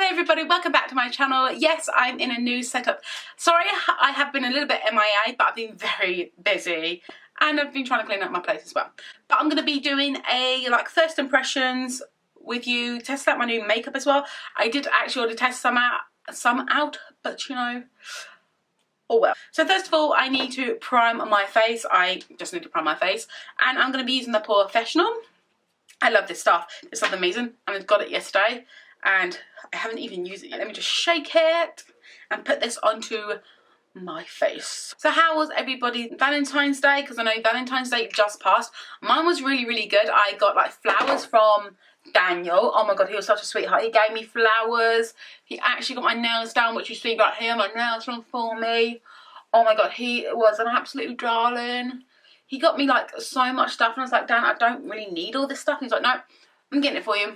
Hello everybody, welcome back to my channel. Yes, I'm in a new setup. Sorry, I have been a little bit MIA, but I've been very busy and I've been trying to clean up my place as well. But I'm going to be doing a first impressions with you, test out my new makeup as well. I did actually already test some out, but you know, oh well. So first of all, I need to prime my face. I just need to prime my face, and I'm going to be using the Porefessional. I love this stuff. It's something amazing, and I got it yesterday, and I haven't even used it yet. Let me just shake it and put this onto my face. So how was everybody Valentine's Day? Because I know Valentine's Day just passed. Mine was really, really good. I got like flowers from Daniel. Oh my god, he was such a sweetheart. He gave me flowers. He actually got my nails down, which you see right here. My nails done for me. Oh my god, he was an absolute darling. He got me like so much stuff, and I was like, Dan, I don't really need all this stuff. And he's like, no, I'm getting it for you. I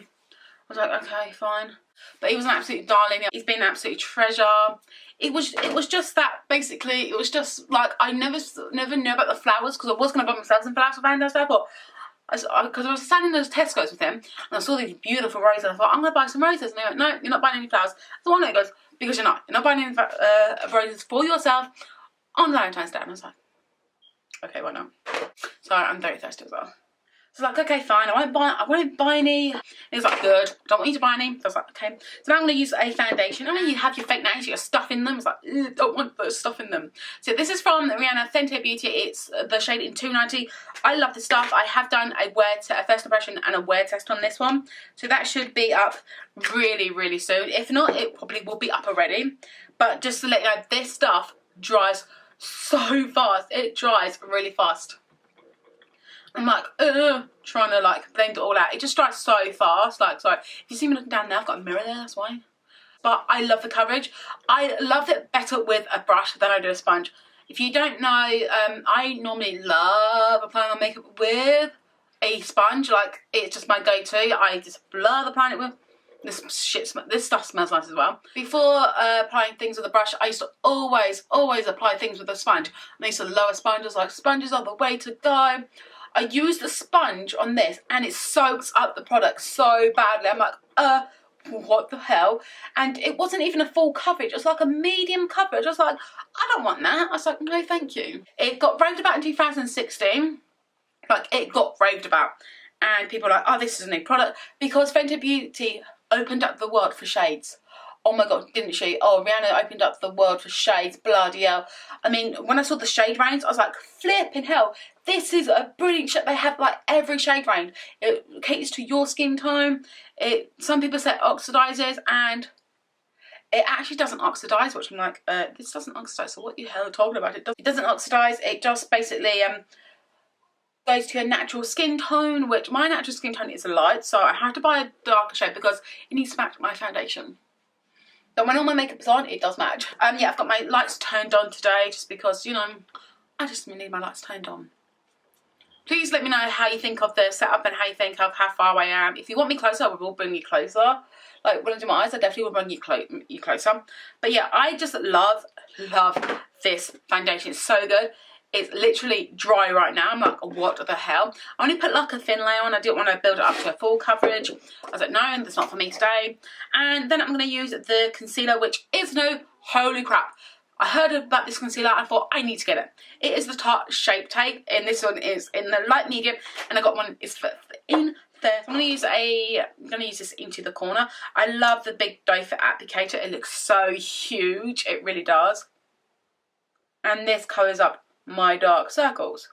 was like, okay, fine. But he was an absolute darling. He's been an absolute treasure. It was just that, basically, it was just like, I never knew about the flowers, because I was going to buy myself some flowers for Valentine's Day, but because I was standing in those Tesco's with him, and I saw these beautiful roses, and I thought, I'm going to buy some roses. And he went, no, you're not buying any flowers. So one day he goes, because you're not buying any roses for yourself on Valentine's Day. And I was like, okay, why not? So I'm very thirsty as well. So I was like, okay, fine, I won't buy any. And he was like, good, I don't want you to buy any. So I was like, okay. So now I'm going to use a foundation. And when you have your fake nails, you got stuff in them. It's like, don't want the stuff in them. So this is from Fenty Beauty. It's the shade in 290. I love this stuff. I have done a first impression and a wear test on this one. So that should be up really, really soon. If not, it probably will be up already. But just to let you know, this stuff dries so fast. It dries really fast. I'm like, trying to like blend it all out. It just dries so fast. Like, sorry, if you see me looking down there, I've got a mirror there, that's why. But I love the coverage. I love it better with a brush than I do a sponge. If you don't know, I normally love applying my makeup with a sponge. Like, it's just my go-to. I just love applying it with. This stuff smells nice as well. Before applying things with a brush, I used to always apply things with a sponge. And I used to lower sponges. Like, sponges are the way to go. I used the sponge on this, and it soaks up the product so badly. I'm like, what the hell? And it wasn't even a full coverage. It was like a medium coverage. I was like, I don't want that. I was like, no, thank you. It got raved about in 2016. Like, it got raved about. And people were like, oh, this is a new product. Because Fenty Beauty opened up the world for shades. Oh my god, didn't she? Oh, Rihanna opened up the world for shades, bloody hell. I mean, when I saw the shade range, I was like, flipping hell. This is a brilliant shade. They have like every shade range. It caters to your skin tone. Some people say it oxidizes, and it actually doesn't oxidize, which I'm like, this doesn't oxidize, so what the hell are you talking about? It doesn't oxidize. It just basically goes to your natural skin tone, which my natural skin tone is light, so I had to buy a darker shade because it needs to match my foundation. But when all my makeup is on, it does match. Yeah, I've got my lights turned on today just because, you know, I just need my lights turned on. Please let me know how you think of the setup and how you think of how far away I am. If you want me closer, I will bring you closer. Like, when I do my eyes, I definitely will bring you closer. But yeah, I just love this foundation. It's so good. It's literally dry right now. I'm like, what the hell? I only put like a thin layer on. I didn't want to build it up to a full coverage. I was like, no, that's not for me today. And then I'm going to use the concealer, which is no, holy crap. I heard about this concealer. I thought, I need to get it. It is the Tarte Shape Tape. And this one is in the light medium. And I got one, it's in there. So I'm going to use this into the corner. I love the big doe foot applicator. It looks so huge. It really does. And this covers up my dark circles,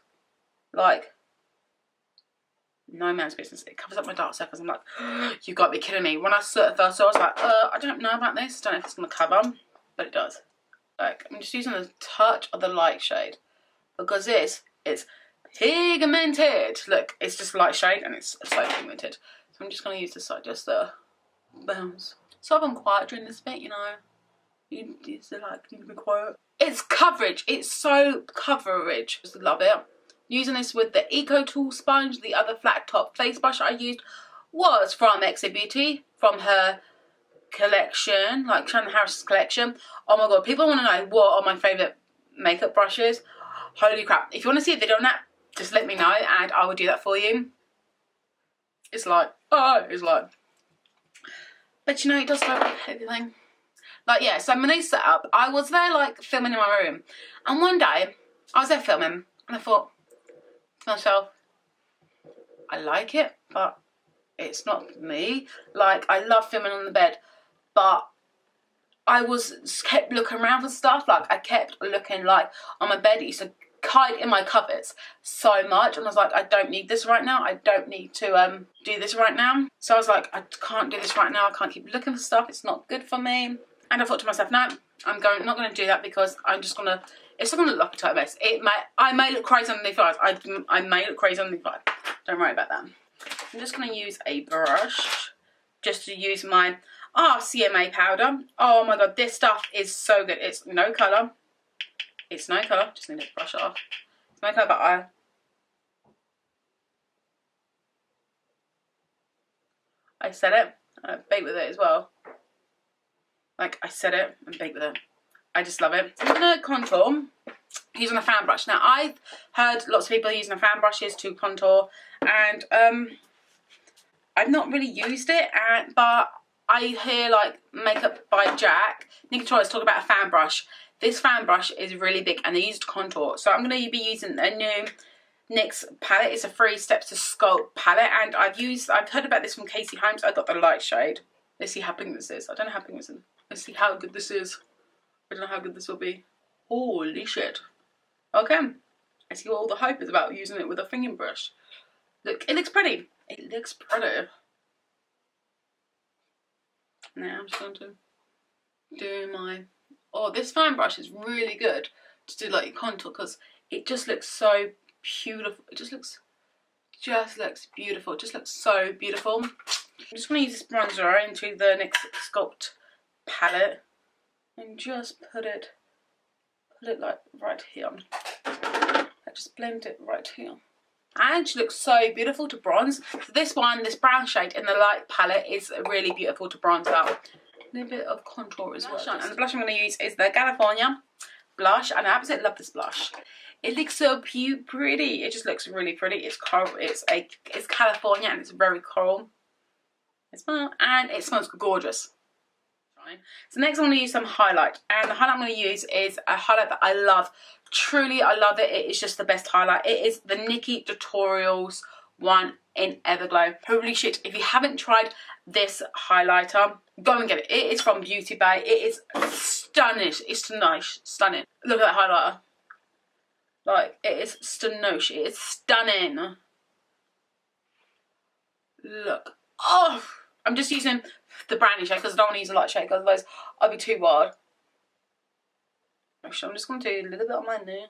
like no man's business. It covers up my dark circles. I'm like, you got to be kidding me. When I first saw it, I was like, I don't know about this. Don't know if it's going to cover, but it does. Like, I'm just using a touch of the light shade because this is pigmented. Look, it's just light shade and it's so pigmented. So I'm just going to use this side, just the bounce. So I've been quiet during this bit, you know. You need to be quiet. It's coverage. It's so coverage. Just love it. Using this with the Eco Tool sponge. The other flat top face brush I used was from Fenty Beauty, from her collection, like Shannon Harris's collection. Oh my god, people want to know what are my favourite makeup brushes. Holy crap. If you want to see a video on that, just let me know and I will do that for you. It's like, oh, it's like. But you know, it does go with everything. Like, yeah, so my new setup, I was there, like, filming in my room. And one day, I was there filming, and I thought to myself, I like it, but it's not for me. Like, I love filming on the bed, but I kept looking around for stuff. Like, I kept looking, like, on my bed. It used to hide in my cupboards so much, and I was like, I don't need this right now. I don't need to do this right now. So I was like, I can't do this right now. I can't keep looking for stuff. It's not good for me. And I thought to myself, no, I'm not going to do that, because I'm just going to, it's not going to look like a total mess. I may look crazy on the eyes. I may look crazy on the eyes. Don't worry about that. I'm just going to use a brush just to use my RCMA powder. Oh my god, this stuff is so good. It's no colour. It's no colour. Just need to brush it off. It's no colour, but I said it. I bake with it as well. Like, I said it and bake with it. I just love it. I'm going to contour using a fan brush. Now, I've heard lots of people using fan brushes to contour, and I've not really used it, but I hear, like, Makeup by Jack, Nikkitutorials, talk about a fan brush. This fan brush is really big, and they use it to contour. So I'm going to be using a new NYX palette. It's a free Step Sculpt palette, and I've heard about this from Casey Holmes. I got the light shade. Let's see how pink this is. I don't know how pink this is. Let's see how good this is. I don't know how good this will be. Holy shit. Okay. I see what all the hype is about using it with a finger brush. Look, it looks pretty. It looks pretty. Now I'm just going to do my... Oh, this fan brush is really good to do like your contour, because it just looks so beautiful. It just looks beautiful. It just looks so beautiful. I'm just going to use this bronzer into the NYX Sculpt palette and just put it like right here. I just blend it right here. And it looks so beautiful to bronze. So this brown shade in the light palette is really beautiful to bronze out. A little bit of contour as well. And the blush I'm going to use is the Glalfonia blush, and I absolutely love this blush. It looks so pretty. It just looks really pretty. It's coral. It's California, and it's very coral. And it smells gorgeous. So next I'm going to use some highlight, and the highlight I'm going to use is a highlight that I love. Truly, I love it. It is just the best highlight. It is the Nikkitutorials one in Everglow. Holy shit, if you haven't tried this highlighter, go and get it. It is from Beauty Bay. It is stunning. It's nice, stunning. Look at that highlighter. Like, it is stunning. It is stunning. Look. Oh, I'm just using the brownie shade because I don't want to use a light shade, because otherwise I'll be too wild. Actually, I'm just going to do a little bit on my knee.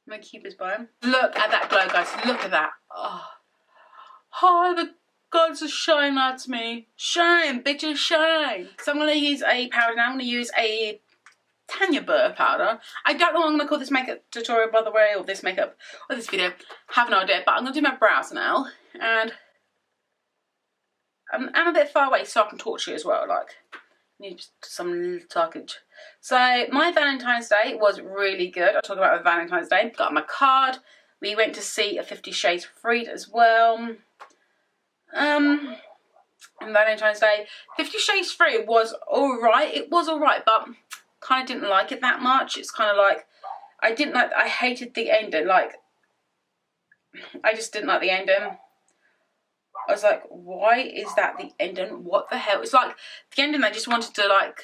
My Cupid's bow. Look at that glow, guys. Look at that. Oh, the gods are shining at me. Shine, bitches, shine. So I'm going to use a powder now. I'm going to use a Tanya Burr powder. I don't know what I'm going to call this makeup tutorial, by the way, or this makeup, or this video. Have no idea, but I'm going to do my brows now. And I'm a bit far away so I can talk to you as well, like, need some talkage. So my Valentine's Day was really good. I'll talk about my Valentine's Day. Got my card. We went to see a 50 Shades Freed as well. On Valentine's Day, 50 Shades Freed was alright. It was alright, but kind of didn't like it that much. It's kind of like, I hated the ending. Like, I just didn't like the ending. I was like, why is that the ending? What the hell? It's like the ending, they just wanted to like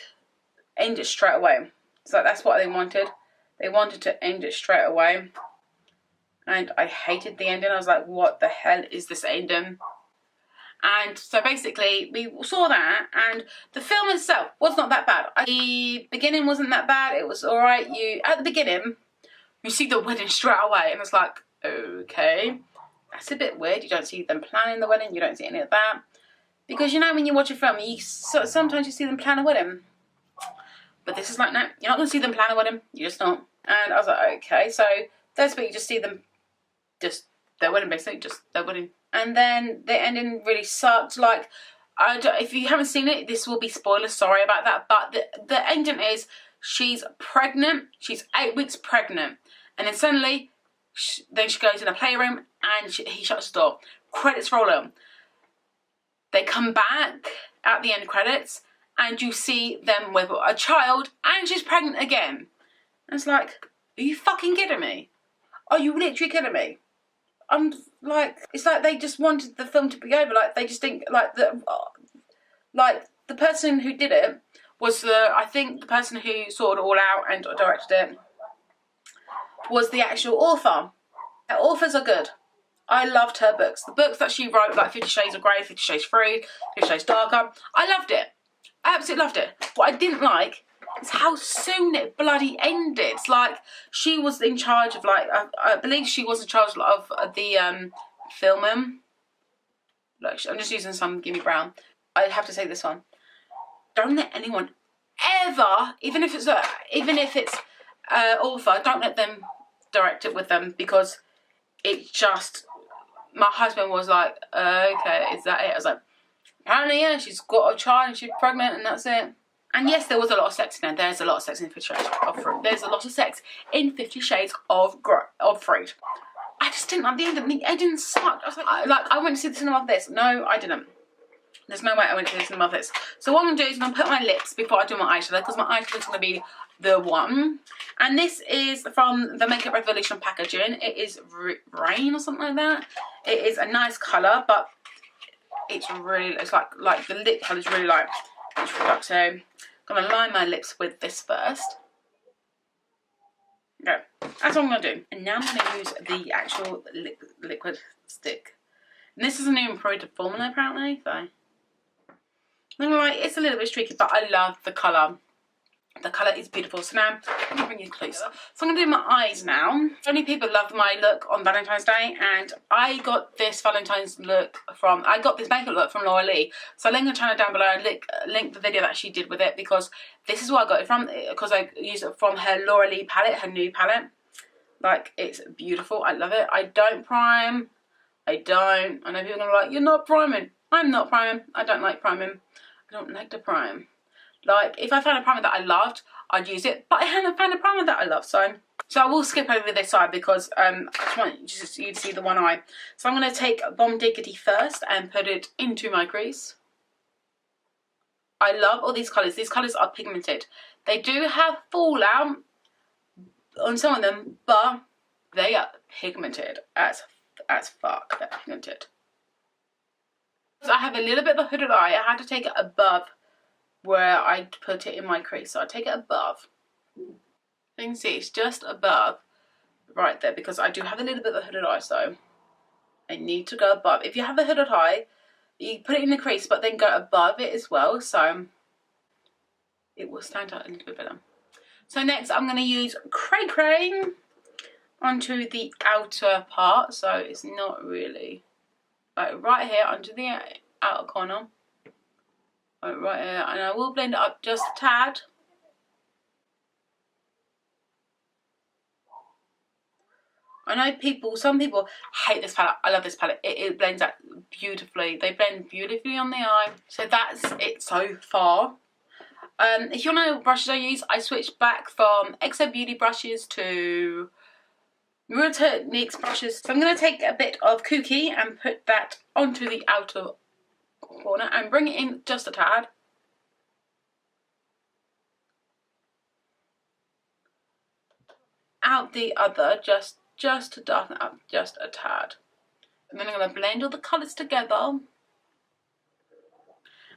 end it straight away. It's like that's what they wanted. They wanted to end it straight away. And I hated the ending. I was like, what the hell is this ending? And so basically we saw that, and the film itself was not that bad. The beginning wasn't that bad. It was alright. At the beginning, you see the wedding straight away, and it's like, okay. That's a bit weird. You don't see them planning the wedding. You don't see any of that. Because, you know, when you watch a film, sometimes you see them plan a wedding. But this is like, no, you're not going to see them plan a wedding. You're just not. And I was like, okay. So, that's where you just see them, just their wedding, basically. Just their wedding. And then the ending really sucked. Like, if you haven't seen it, this will be spoilers. Sorry about that. But the ending is, she's pregnant. She's 8 weeks pregnant. And then suddenly, then she goes in a playroom and he shuts the door. Credits roll on. they come back at the end credits and you see them with a child and she's pregnant again. And it's like, are you fucking kidding me? Are you literally kidding me? I'm like, it's like they just wanted the film to be over. Like, they just think, like, the person who did it was I think the person who sorted it all out and directed it was the actual author. Her authors are good. I loved her books. The books that she wrote, like 50 Shades of Grey, 50 Shades Free, 50 Shades Darker, I loved it. I absolutely loved it. What I didn't like is how soon it bloody ended. It's like, she was in charge of, like, I believe she was in charge of the filming. Look, I'm just using some Gimme Brown. I have to say this one. Don't let anyone ever, even if it's author, don't let them direct it with them, because it just, my husband was like, okay, is that it? I was like, apparently, yeah, she's got a child and she's pregnant and that's it. And yes, there was a lot of sex in there. There's a lot of sex in 50 Shades of Freed. There's a lot of sex in 50 Shades of Freed. I just didn't like the ending. The ending sucked. I was like, I went to see the cinema of this. No, I didn't. There's no way I went to the cinema of this. So what I'm going to do is I'm going to put my lips before I do my eyeshadow, because my eyeshadow is going to be the one. And this is from the Makeup Revolution packaging. It is Rain or something like that. It is a nice colour, but it's really, it's like the lip colour is really like, it's really dark. So I'm going to line my lips with this first. Okay, that's what I'm going to do. And now I'm going to use the actual liquid stick. And this is a new improved formula apparently, so I'm like, it's a little bit streaky, but I love the colour. The colour is beautiful. So now I'm going to bring you closer. So I'm going to do my eyes now. So many people love my look on Valentine's Day, and I got this Valentine's look from, I got this makeup look from Laura Lee. So I'll link her channel down below and link the video that she did with it, because this is where I got it from, because I used it from her Laura Lee palette, her new palette. Like, it's beautiful. I love it. I don't prime. I know people are going to be like, you're not priming. I'm not priming. I don't like priming. I don't like to prime. Like, if I found a primer that I loved, I'd use it. But I haven't found a primer that I love, so I will skip over this side, because I just want you to see the one eye. So I'm going to take Bomb Diggity first and put it into my crease. I love all these colours. These colours are pigmented. They do have fallout on some of them, but they are pigmented as fuck. They're pigmented. So I have a little bit of a hooded eye. I had to take it above where I put it in my crease. So I take it above. You can see it's just above right there, because I do have a little bit of a hooded eye, so I need to go above. If you have a hooded eye, you put it in the crease, but then go above it as well, so it will stand out a little bit better. So next I'm going to use Cray Cray onto the outer part, so it's not really, like right here onto the outer corner, like right here, and I will blend it up just a tad. I know some people hate this palette. I love this palette. It blends out beautifully. They blend beautifully on the eye. So that's it so far. If you want to know what brushes I use, I switched back from XO Beauty brushes to Real Techniques brushes. So I'm going to take a bit of Cookie and put that onto the outer corner and bring it in just a tad. Out the other, just to darken up just a tad. And then I'm going to blend all the colours together.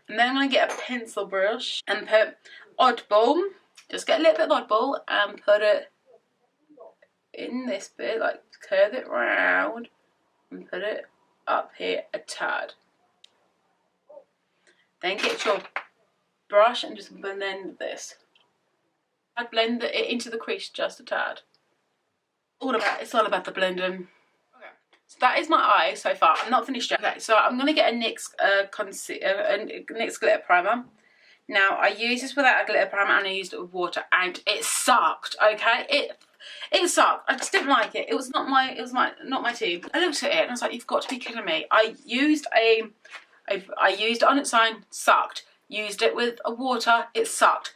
And then I'm going to get a pencil brush and put Oddball. Just get a little bit of Oddball and put it in this bit, like curve it round and put it up here a tad. Then get your brush and just blend this. I blend it into the crease just a tad. It's all about the blending. Okay, so that is my eye so far. I'm not finished yet. Okay, so I'm gonna get a NYX NYX glitter primer. Now I used this without a glitter primer and I used it with water, and it sucked. Okay, it sucked. I just didn't like it. It was not my tea. I looked at it and I was like, you've got to be kidding me. I used it on its own, sucked. Used it with a water, it sucked.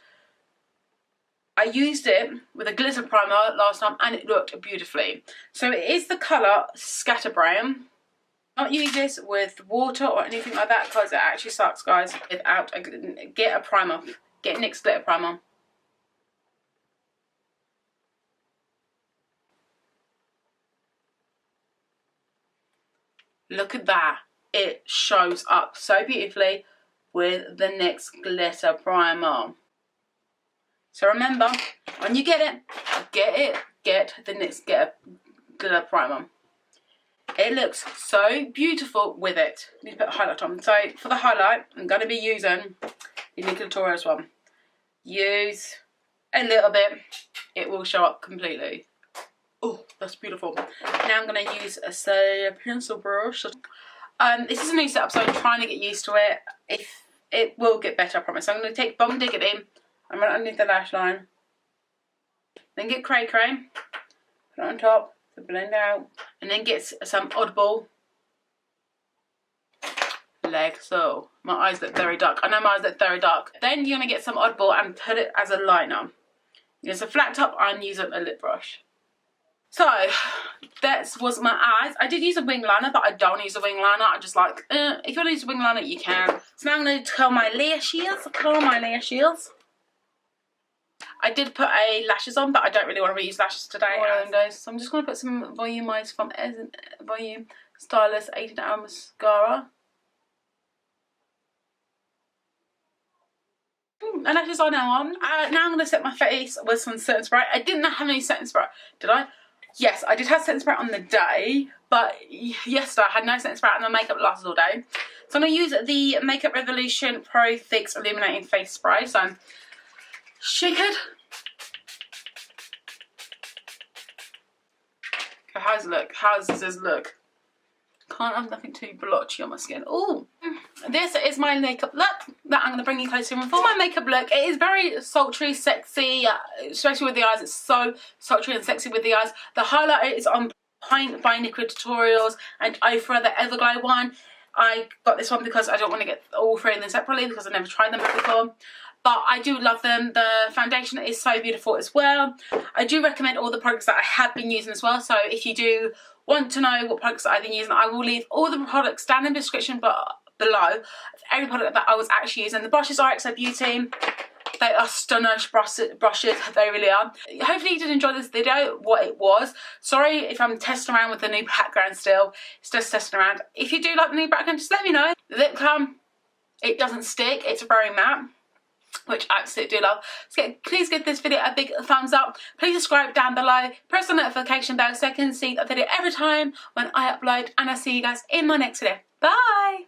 I used it with a glitter primer last time and it looked beautifully. So it is the colour Scatterbrain. Not use this with water or anything like that because it actually sucks, guys. Without get a primer. Get NYX glitter primer. Look at that. It shows up so beautifully with the NYX glitter primer. So remember, when you get the NYX glitter primer. It looks so beautiful with it. I need to put a highlight on. So for the highlight, I'm going to be using the Nikkitutorials one. Use a little bit. It will show up completely. Oh, that's beautiful. Now I'm going to use a pencil brush. This is a new setup, so I'm trying to get used to it. If it will get better, I promise. So I'm going to take Bomb Diggity. I'm going to underneath the lash line. Then get Cray Cray. Put it on top. To blend out, and then get some Oddball leg. So my eyes look very dark. I know my eyes look very dark. Then you're gonna get some Oddball and put it as a liner. Use a flat top. I'm using a lip brush. So that was my eyes. I did use a wing liner, but I don't use a wing liner. I just like if you want to use a wing liner, you can. So now I'm gonna curl my lashes. I did put lashes on, but I don't really want to reuse lashes today. So I'm just going to put some Volumize from Volume Stylist 18-hour mascara. My lashes are now on. Now I'm going to set my face with some setting spray. I didn't have any setting spray, did I? Yes, I did have setting spray on the day, but yesterday I had no setting spray and my makeup lasted all day. So I'm going to use the Makeup Revolution Pro Fix Illuminating Face Spray. So shake it. How does it look? How does this look? Can't have nothing too blotchy on my skin. Oh, this is my makeup look that I'm going to bring you closer in. For my makeup look, it is very sultry, sexy, especially with the eyes. It's so sultry and sexy with the eyes. The highlighter is on point by Nikkitutorials and Ofra, the Everglow one. I got this one because I don't want to get all three of them separately because I've never tried them before. But I do love them. The foundation is so beautiful as well. I do recommend all the products that I have been using as well. So if you do want to know what products I've been using, I will leave all the products down in the description below. Every product that I was actually using. The brushes are Fenty Beauty. They are stunning brushes. They really are. Hopefully you did enjoy this video, what it was. Sorry if I'm testing around with the new background still. It's just testing around. If you do like the new background, just let me know. The lip balm, it doesn't stick. It's very matte, which I absolutely do love. So please give this video a big thumbs up. Please subscribe down below. Press the notification bell so I can see a video every time when I upload. And I'll see you guys in my next video. Bye!